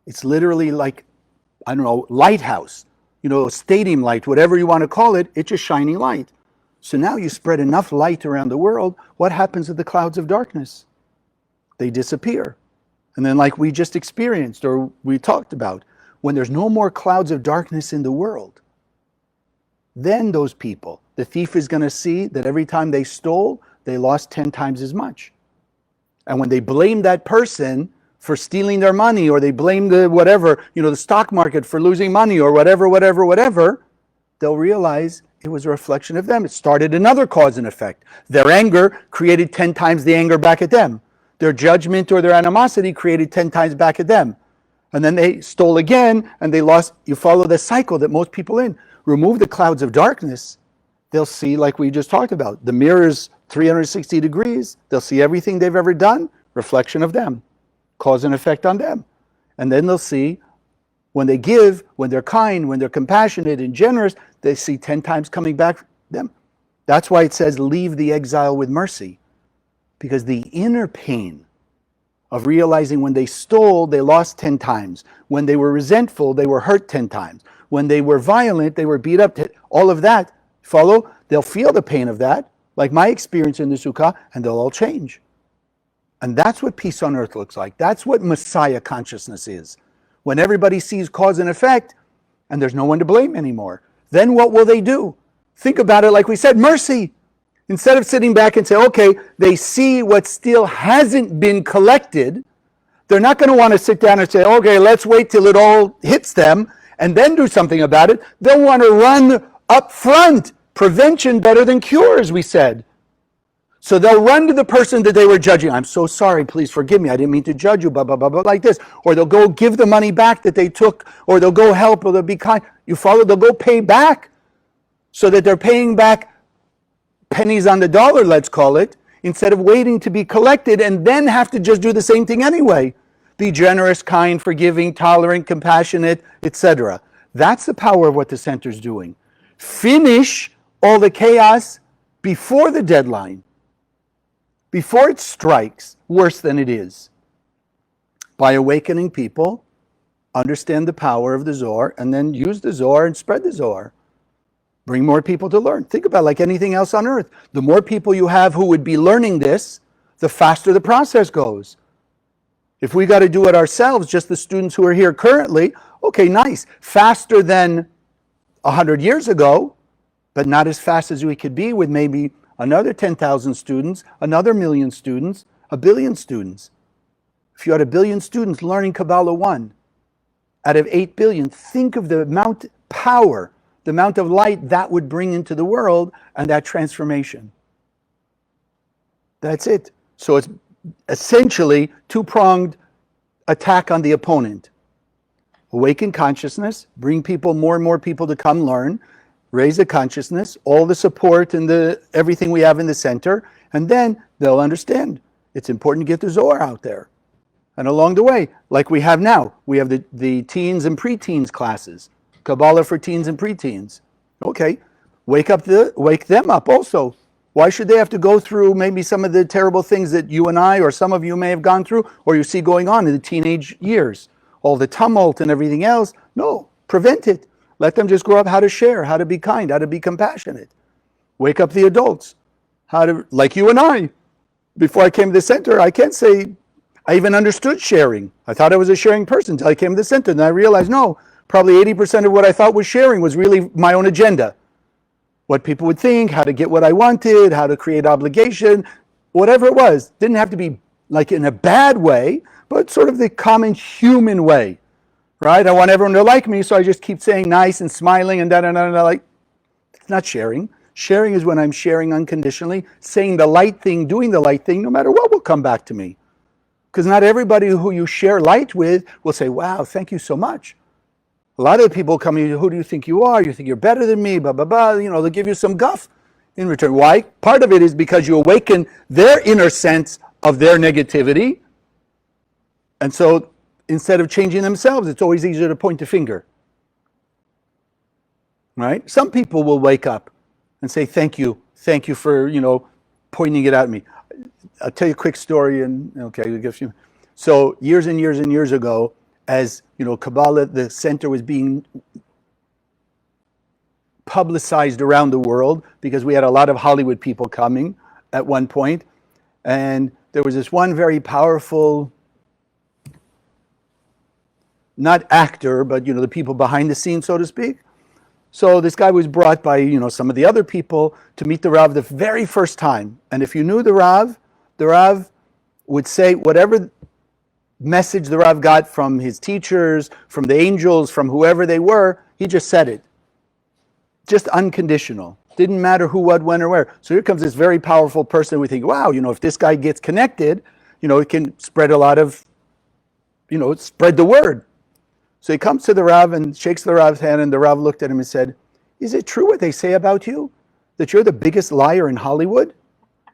It's literally like, lighthouse, stadium light, whatever you want to call it, it's just shining light. So now you spread enough light around the world, what happens to the clouds of darkness? They disappear. And then like we just experienced or we talked about, when there's no more clouds of darkness in the world, then those people, the thief is going to see that every time they stole, they lost 10 times as much. And when they blame that person for stealing their money, or they blame the stock market for losing money, or whatever, they'll realize it was a reflection of them. It started another cause and effect. Their anger created 10 times the anger back at them. Their judgment or their animosity created 10 times back at them. And then they stole again, and they lost. You follow the cycle that most people in. Remove the clouds of darkness, they'll see, like we just talked about, the mirror's 360 degrees. They'll see everything they've ever done, reflection of them, cause and effect on them. And then they'll see when they give, when they're kind, when they're compassionate and generous, they see 10 times coming back them. That's why it says, leave the exile with mercy. Because the inner pain of realizing when they stole, they lost 10 times. When they were resentful, they were hurt 10 times. When they were violent, they were beat up. All of that, follow? They'll feel the pain of that, like my experience in the Sukkah, and they'll all change. And that's what peace on earth looks like. That's what Messiah consciousness is. When everybody sees cause and effect, and there's no one to blame anymore, then what will they do? Think about it like we said, mercy. Instead of sitting back and say, okay, they see what still hasn't been collected, they're not going to want to sit down and say, okay, let's wait till it all hits them, and then do something about it. They'll want to run up front. Prevention better than cure, as we said. So they'll run to the person that they were judging. I'm so sorry, please forgive me. I didn't mean to judge you, blah, blah, blah, blah, like this. Or they'll go give the money back that they took, or they'll go help, or they'll be kind. You follow? They'll go pay back so that they're paying back pennies on the dollar, let's call it, instead of waiting to be collected and then have to just do the same thing anyway. Be generous, kind, forgiving, tolerant, compassionate, etc. That's the power of what the center's doing. Finish all the chaos before the deadline, before it strikes worse than it is. By awakening people, understand the power of the Zohar, and then use the Zohar and spread the Zohar. Bring more people to learn. Think about it like anything else on earth. The more people you have who would be learning this, the faster the process goes. If we got to do it ourselves, just the students who are here currently, okay, nice. Faster than 100 years ago, but not as fast as we could be with maybe another 10,000 students, another million students, a billion students. If you had a billion students learning Kabbalah 1 out of 8 billion, think of the amount of power, the amount of light that would bring into the world and that transformation. That's it. So it's essentially two-pronged attack on the opponent. Awaken consciousness, bring people, more and more people to come learn, raise the consciousness, all the support and everything we have in the center, and then they'll understand. It's important to get the Zohar out there. And along the way, like we have now, we have the teens and preteens classes, Kabbalah for teens and preteens. Okay, wake them up also. Why should they have to go through maybe some of the terrible things that you and I or some of you may have gone through or you see going on in the teenage years? All the tumult and everything else. No, prevent it. Let them just grow up how to share, how to be kind, how to be compassionate. Wake up the adults. How to, like you and I. Before I came to the center, I can't say I even understood sharing. I thought I was a sharing person until I came to the center. And I realized, no, probably 80% of what I thought was sharing was really my own agenda. What people would think, how to get what I wanted, how to create obligation, whatever it was. Didn't have to be like in a bad way, but sort of the common human way, right? I want everyone to like me, so I just keep saying nice and smiling and da-da-da-da, like, it's not sharing. Sharing is when I'm sharing unconditionally, saying the light thing, doing the light thing, no matter what will come back to me. Because not everybody who you share light with will say, wow, thank you so much. A lot of people come to you, who do you think you are? You think you're better than me, blah, blah, blah. You know, they'll give you some guff in return. Why? Part of it is because you awaken their inner sense of their negativity. And so instead of changing themselves, it's always easier to point the finger. Right? Some people will wake up and say, thank you for, pointing it at me. I'll tell you a quick story and, okay, I'll give you. So years and years and years ago, as Kabbalah, the center was being publicized around the world because we had a lot of Hollywood people coming at one point. And there was this one very powerful, not actor, but the people behind the scenes, so to speak. So this guy was brought by some of the other people to meet the Rav the very first time. And if you knew the Rav would say whatever message the Rav got from his teachers, from the angels, from whoever they were, he just said it. Just unconditional. Didn't matter who, what, when, or where. So here comes this very powerful person. We think, wow, if this guy gets connected, it can spread a lot of, spread the word. So he comes to the Rav and shakes the Rav's hand, and the Rav looked at him and said, is it true what they say about you? That you're the biggest liar in Hollywood?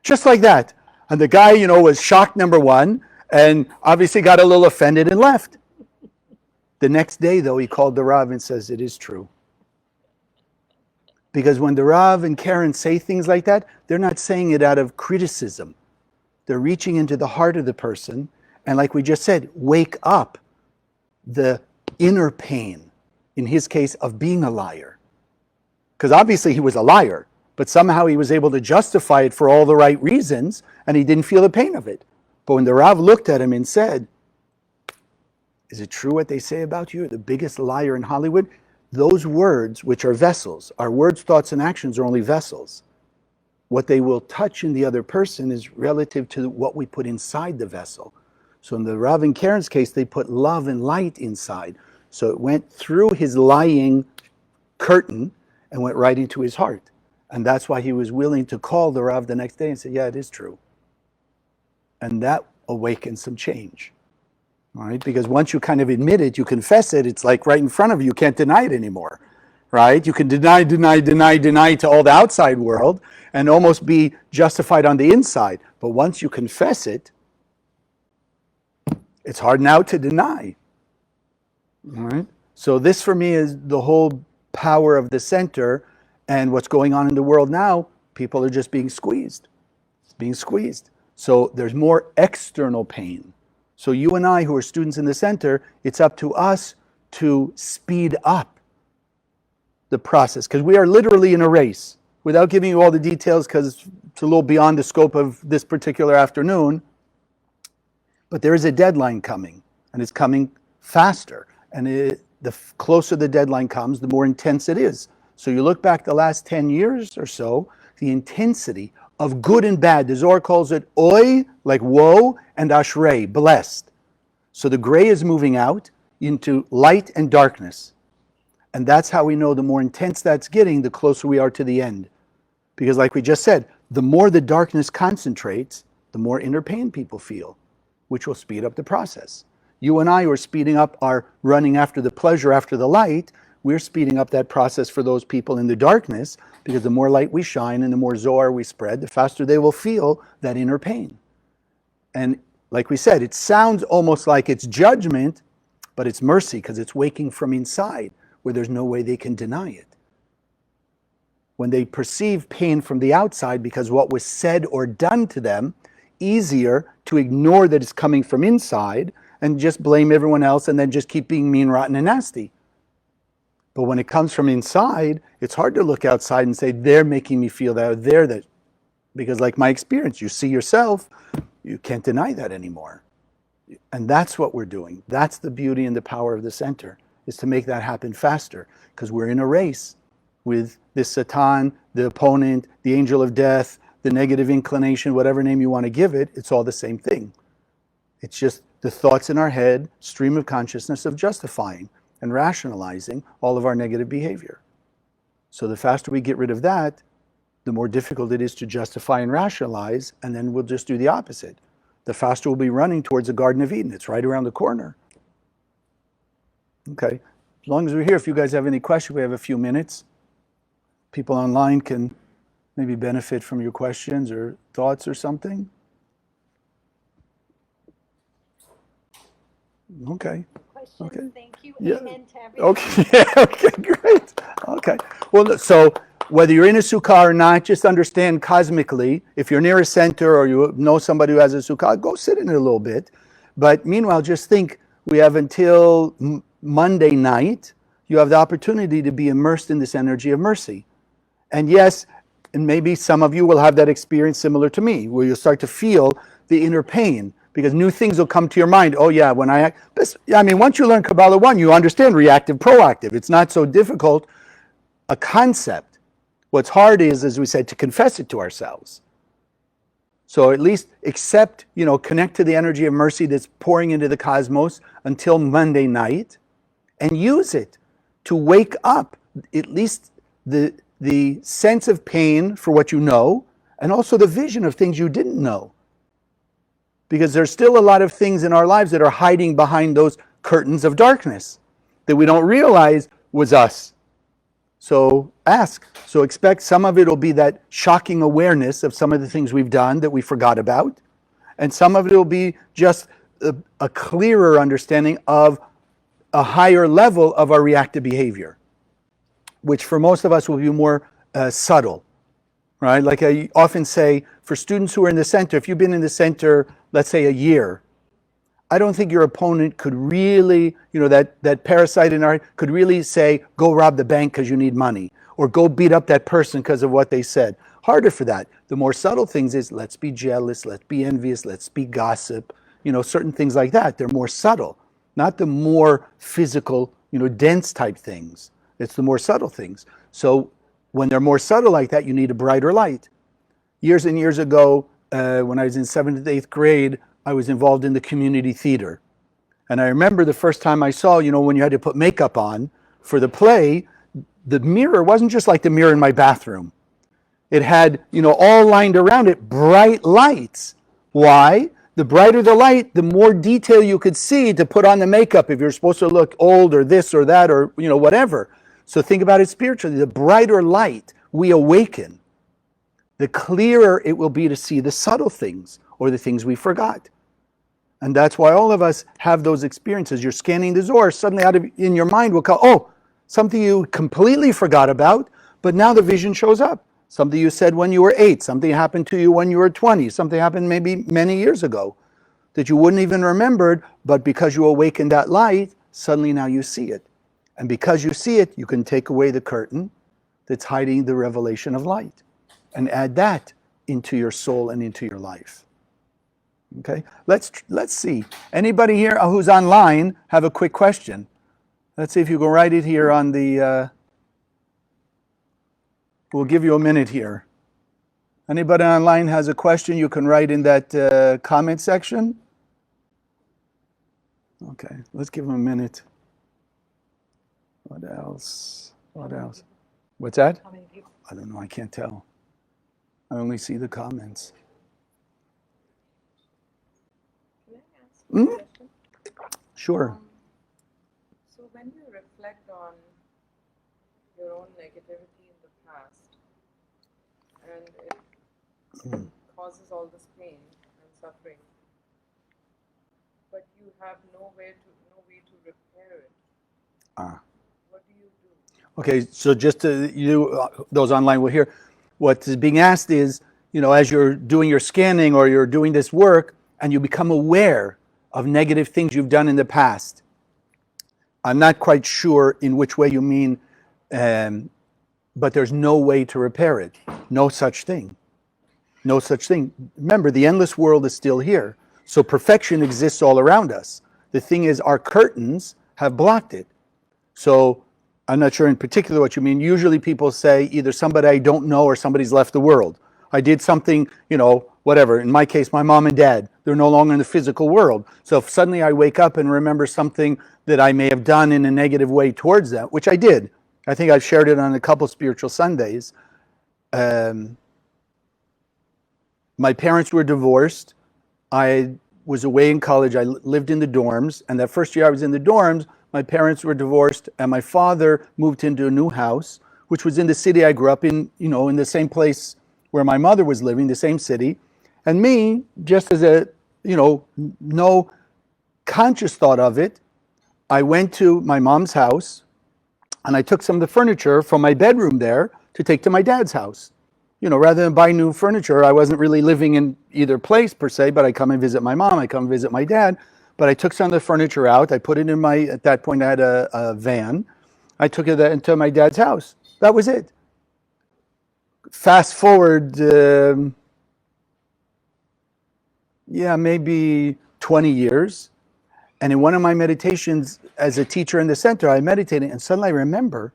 Just like that. And the guy, was shocked, number one, and obviously got a little offended and left. The next day, though, he called the Rav and says, it is true. Because when the Rav and Karen say things like that, they're not saying it out of criticism. They're reaching into the heart of the person, and like we just said, wake up the inner pain, in his case, of being a liar. Because obviously he was a liar, but somehow he was able to justify it for all the right reasons, and he didn't feel the pain of it. But when the Rav looked at him and said, is it true what they say about you? You're the biggest liar in Hollywood? Those words, which are vessels, our words, thoughts, and actions are only vessels. What they will touch in the other person is relative to what we put inside the vessel. So in the Rav and Karen's case, they put love and light inside. So it went through his lying curtain and went right into his heart. And that's why he was willing to call the Rav the next day and say, yeah, it is true. And that awakened some change. All right? Because once you kind of admit it, you confess it, it's like right in front of you. You can't deny it anymore. Right? You can deny to all the outside world and almost be justified on the inside. But once you confess it, it's hard now to deny. All right? So this for me is the whole power of the center And what's going on in the world now, people are just being squeezed. It's being squeezed. So there's more external pain. So you and I, who are students in the center, it's up to us to speed up the process, because we are literally in a race. Without giving you all the details, because it's a little beyond the scope of this particular afternoon, but there is a deadline coming, and it's coming faster. And the closer the deadline comes, the more intense it is. So you look back the last 10 years or so, the intensity of good and bad, the Zohar calls it oy, like woe, and ashrei, blessed. So the gray is moving out into light and darkness. And that's how we know the more intense that's getting, the closer we are to the end. Because like we just said, the more the darkness concentrates, the more inner pain people feel, which will speed up the process. You and I, who are speeding up our running after the pleasure, after the light, we're speeding up that process for those people in the darkness, because the more light we shine and the more Zohar we spread, the faster they will feel that inner pain. And like we said, it sounds almost like it's judgment, but it's mercy, because it's waking from inside, where there's no way they can deny it. When they perceive pain from the outside because what was said or done to them, easier to ignore that it's coming from inside and just blame everyone else and then just keep being mean, rotten, and nasty. But when it comes from inside, it's hard to look outside and say, they're making me feel that, they're that. Because like my experience, you see yourself, you can't deny that anymore. And that's what we're doing. That's the beauty and the power of the center, is to make that happen faster, because we're in a race with this Satan, the opponent, the angel of death, the negative inclination, whatever name you want to give it, it's all the same thing. It's just the thoughts in our head, stream of consciousness of justifying and rationalizing all of our negative behavior. So the faster we get rid of that, the more difficult it is to justify and rationalize, and then we'll just do the opposite. The faster we'll be running towards the Garden of Eden. It's right around the corner. Okay, as long as we're here, if you guys have any questions, we have a few minutes. People online can maybe benefit from your questions or thoughts or something. Okay. Questions, Okay. thank you, Yeah. amen to everything. Okay, yeah, okay, great. Okay. Well, so whether you're in a sukkah or not, just understand cosmically, if you're near a center or you know somebody who has a sukkah, go sit in it a little bit. But meanwhile, just think, we have until Monday night, you have the opportunity to be immersed in this energy of mercy. And yes, and maybe some of you will have that experience similar to me, where you'll start to feel the inner pain, because new things will come to your mind. Oh yeah, when I act, once you learn Kabbalah 1, you understand reactive, proactive. It's not so difficult a concept. What's hard is, as we said, to confess it to ourselves. So at least accept, connect to the energy of mercy that's pouring into the cosmos until Monday night, and use it to wake up at least the sense of pain for what you know, and also the vision of things you didn't know. Because there's still a lot of things in our lives that are hiding behind those curtains of darkness that we don't realize was us. So ask. So expect some of it will be that shocking awareness of some of the things we've done that we forgot about. And some of it will be just a clearer understanding of a higher level of our reactive behavior, which for most of us will be more subtle, right? Like I often say, for students who are in the center, if you've been in the center, let's say a year, I don't think your opponent could really, that parasite in our head could really say, go rob the bank because you need money, or go beat up that person because of what they said. Harder for that. The more subtle things is, let's be jealous, let's be envious, let's be gossip, certain things like that. They're more subtle, not the more physical, dense type things. It's the more subtle things. So when they're more subtle like that, you need a brighter light. Years and years ago, when I was in 7th and 8th grade, I was involved in the community theater. And I remember the first time I saw, when you had to put makeup on for the play, the mirror wasn't just like the mirror in my bathroom. It had, all lined around it, bright lights. Why? The brighter the light, the more detail you could see to put on the makeup if you're supposed to look old or this or that or, whatever. So think about it spiritually. The brighter light we awaken, the clearer it will be to see the subtle things or the things we forgot. And that's why all of us have those experiences. You're scanning the Zohar, suddenly in your mind will come, something you completely forgot about, But now the vision shows up. Something you said when you were 8, something happened to you when you were 20, something happened maybe many years ago that you wouldn't even remembered, but because you awakened that light, suddenly now you see it. And because you see it, you can take away the curtain that's hiding the revelation of light and add that into your soul and into your life. Okay, let's see. Anybody here who's online have a quick question? Let's see if you can write it here on the, we'll give you a minute here. Anybody online has a question, you can write in that comment section. Okay, let's give them a minute. What else? What else? What's that? How many people? I don't know, I can't tell. I only see the comments. Can I ask you a question? Sure. So when you reflect on your own negativity in the past, and it causes all this pain and suffering, but you have no way to repair it, what do you do? Okay, so just to those online will hear, what is being asked is, as you're doing your scanning or you're doing this work and you become aware of negative things you've done in the past. I'm not quite sure in which way you mean, but there's no way to repair it. No such thing. No such thing. Remember, the endless world is still here. So perfection exists all around us. The thing is, our curtains have blocked it. So I'm not sure in particular what you mean. Usually people say either somebody I don't know or somebody's left the world. I did something, whatever. In my case, my mom and dad, they're no longer in the physical world. So if suddenly I wake up and remember something that I may have done in a negative way towards them, which I did. I think I've shared it on a couple spiritual Sundays. My parents were divorced. I was away in college. I lived in the dorms. And that first year I was in the dorms, my parents were divorced and my father moved into a new house, which was in the city I grew up in, in the same place where my mother was living, the same city. And me, just as a, no conscious thought of it, I went to my mom's house and I took some of the furniture from my bedroom there to take to my dad's house. Rather than buy new furniture, I wasn't really living in either place per se, but I come and visit my mom, I come visit my dad. But I took some of the furniture out, I put it in at that point I had a van. I took it into my dad's house. That was it. Fast forward, maybe 20 years. And in one of my meditations as a teacher in the center, I meditated and suddenly I remember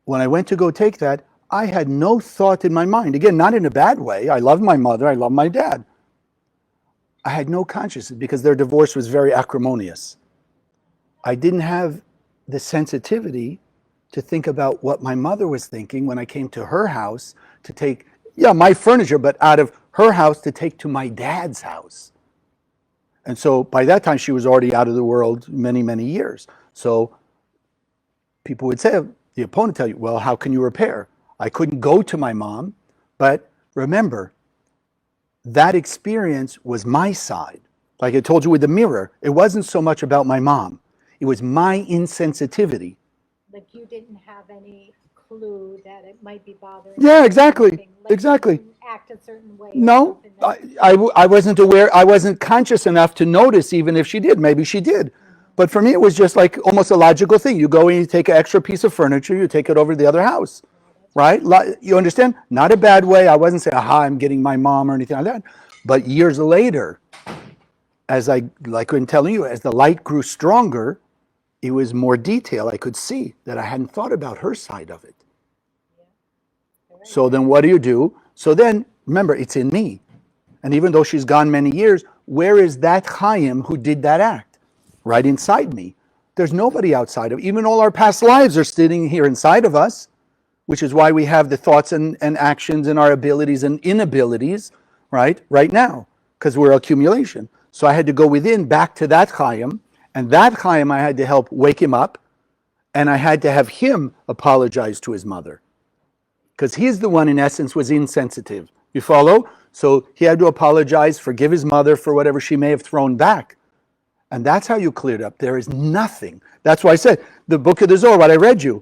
when I went to go take that, I had no thought in my mind. Again, not in a bad way. I love my mother, I love my dad. I had no consciousness because their divorce was very acrimonious. I didn't have the sensitivity to think about what my mother was thinking when I came to her house to take, my furniture, but out of her house to take to my dad's house. And so by that time, she was already out of the world many, many years. So people would say, the opponent tell you, well, how can you repair? I couldn't go to my mom, but remember, that experience was my side. Like I told you with the mirror, it wasn't so much about my mom. It was my insensitivity. Like you didn't have any clue that it might be bothering Yeah, you or exactly, something, like you exactly. didn't act a certain way. Or No, something that- I wasn't aware, I wasn't conscious enough to notice even if she did. Maybe she did. But for me, it was just like almost a logical thing. You go and you take an extra piece of furniture, you take it over to the other house. Right? You understand? Not a bad way. I wasn't saying, I'm getting my mom or anything like that. But years later, as I've been telling you, as the light grew stronger, it was more detail. I could see that I hadn't thought about her side of it. So then what do? So then, remember, it's in me. And even though she's gone many years, where is that Chaim who did that act? Right inside me. There's nobody outside of, even all our past lives are sitting here inside of us, which is why we have the thoughts and actions and our abilities and inabilities, right now, because we're accumulation. So I had to go within, back to that Chaim, and that Chaim I had to help wake him up, and I had to have him apologize to his mother, because he's the one, in essence, was insensitive. You follow? So he had to apologize, forgive his mother for whatever she may have thrown back. And that's how you cleared up. There is nothing. That's why I said, the book of the Zohar, what I read you,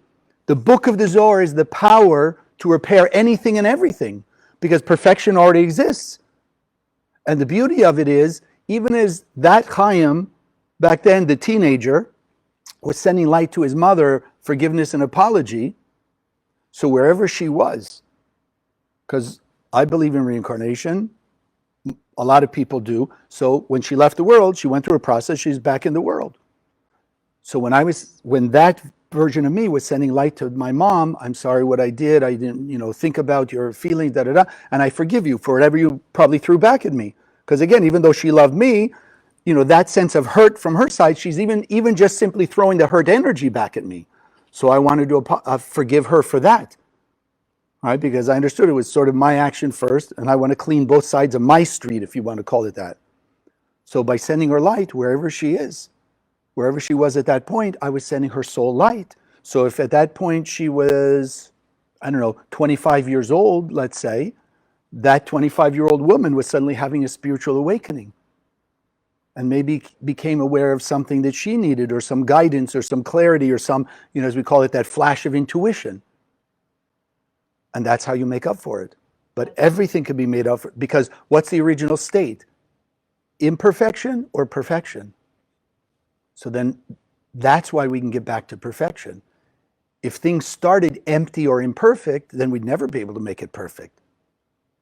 The book of the Zohar is the power to repair anything and everything, because perfection already exists. And the beauty of it is, even as that Chaim, back then the teenager, was sending light to his mother, forgiveness and apology, so wherever she was, because I believe in reincarnation, a lot of people do, so when she left the world, she went through a process, she's back in the world. So when that version of me was sending light to my mom, I'm sorry what I did, I didn't, think about your feelings, and I forgive you for whatever you probably threw back at me. Because again, even though she loved me, that sense of hurt from her side, she's even just simply throwing the hurt energy back at me. So I wanted to forgive her for that, right? Because I understood it was sort of my action first, and I want to clean both sides of my street, if you want to call it that. So by sending her light wherever she is, wherever she was at that point, I was sending her soul light. So if at that point she was, 25 years old, let's say, that 25-year-old woman was suddenly having a spiritual awakening and maybe became aware of something that she needed, or some guidance or some clarity, or some, as we call it, that flash of intuition. And that's how you make up for it. But everything can be made up for, because what's the original state? Imperfection or perfection? So then that's why we can get back to perfection. If things started empty or imperfect, then we'd never be able to make it perfect.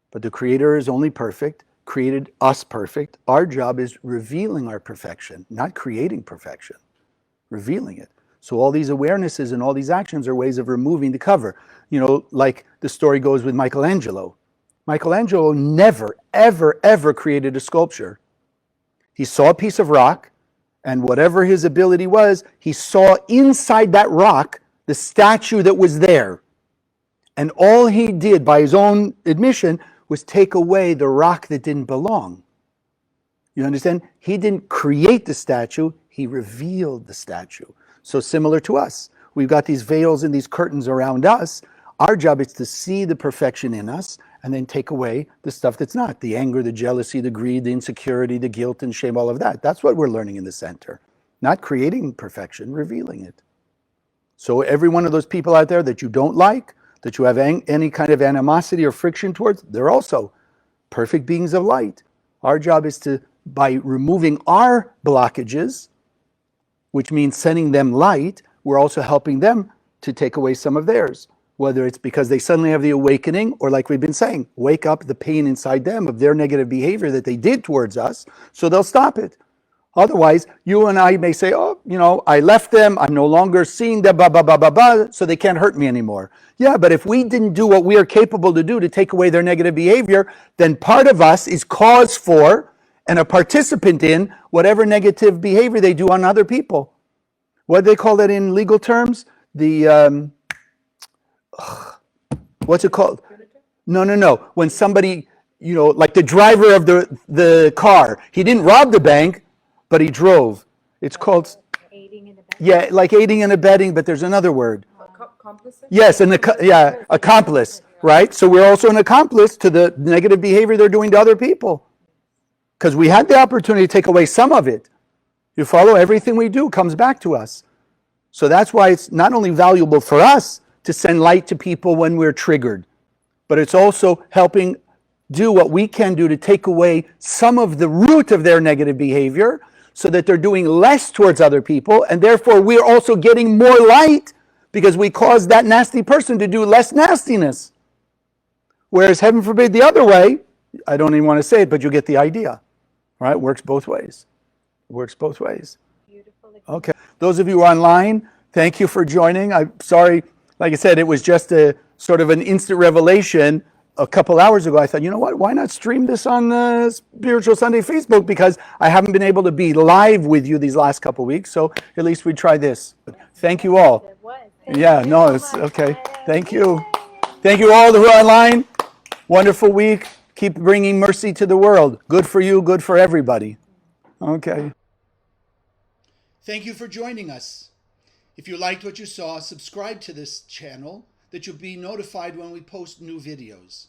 But the Creator is only perfect, created us perfect. Our job is revealing our perfection, not creating perfection, revealing it. So all these awarenesses and all these actions are ways of removing the cover. Like the story goes with Michelangelo. Michelangelo never, ever, ever created a sculpture. He saw a piece of rock, and whatever his ability was, he saw inside that rock the statue that was there. And all he did, by his own admission, was take away the rock that didn't belong. You understand? He didn't create the statue, he revealed the statue. So similar to us, we've got these veils and these curtains around us. Our job is to see the perfection in us and then take away the stuff that's not. The anger, the jealousy, the greed, the insecurity, the guilt and shame, all of that. That's what we're learning in the center. Not creating perfection, revealing it. So every one of those people out there that you don't like, that you have any kind of animosity or friction towards, they're also perfect beings of light. Our job is to, by removing our blockages, which means sending them light, we're also helping them to take away some of theirs. Whether it's because they suddenly have the awakening, or like we've been saying, wake up the pain inside them of their negative behavior that they did towards us, so they'll stop it. Otherwise, you and I may say, I left them, I'm no longer seeing them, so they can't hurt me anymore. Yeah, but if we didn't do what we are capable to do to take away their negative behavior, then part of us is cause for and a participant in whatever negative behavior they do on other people. What do they call that in legal terms? The, what's it called? No. When somebody, like the driver of the car, he didn't rob the bank, but he drove. It's called, Aiding and abetting. like aiding and abetting, but there's another word. Complicit? Yes, accomplice, right? So we're also an accomplice to the negative behavior they're doing to other people. Because we had the opportunity to take away some of it. You follow? Everything we do comes back to us. So that's why it's not only valuable for us to send light to people when we're triggered, but it's also helping do what we can do to take away some of the root of their negative behavior so that they're doing less towards other people, and therefore we're also getting more light because we caused that nasty person to do less nastiness. Whereas, heaven forbid, the other way, I don't even want to say it, but you get the idea, right? It works both ways. It works both ways. Beautiful. Okay. Those of you online, thank you for joining. I'm sorry, like I said, it was just a sort of an instant revelation a couple hours ago. I thought, you know what, why not stream this on Spiritual Sunday Facebook? Because I haven't been able to be live with you these last couple weeks, so at least we try this. Thank you all. It was. Yeah, Thank no, you it's so much, okay. Chaim. Thank you. Yay. Thank you all who are online. Wonderful week. Keep bringing mercy to the world. Good for you, good for everybody. Okay. Thank you for joining us. If you liked what you saw, subscribe to this channel that you'll be notified when we post new videos.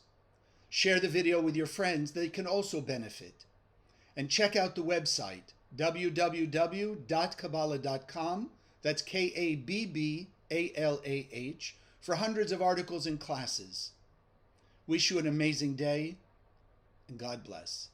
Share the video with your friends, they can also benefit. And check out the website, www.kabbalah.com. That's Kabbalah. ALAH, for hundreds of articles and classes. Wish you an amazing day, and God bless.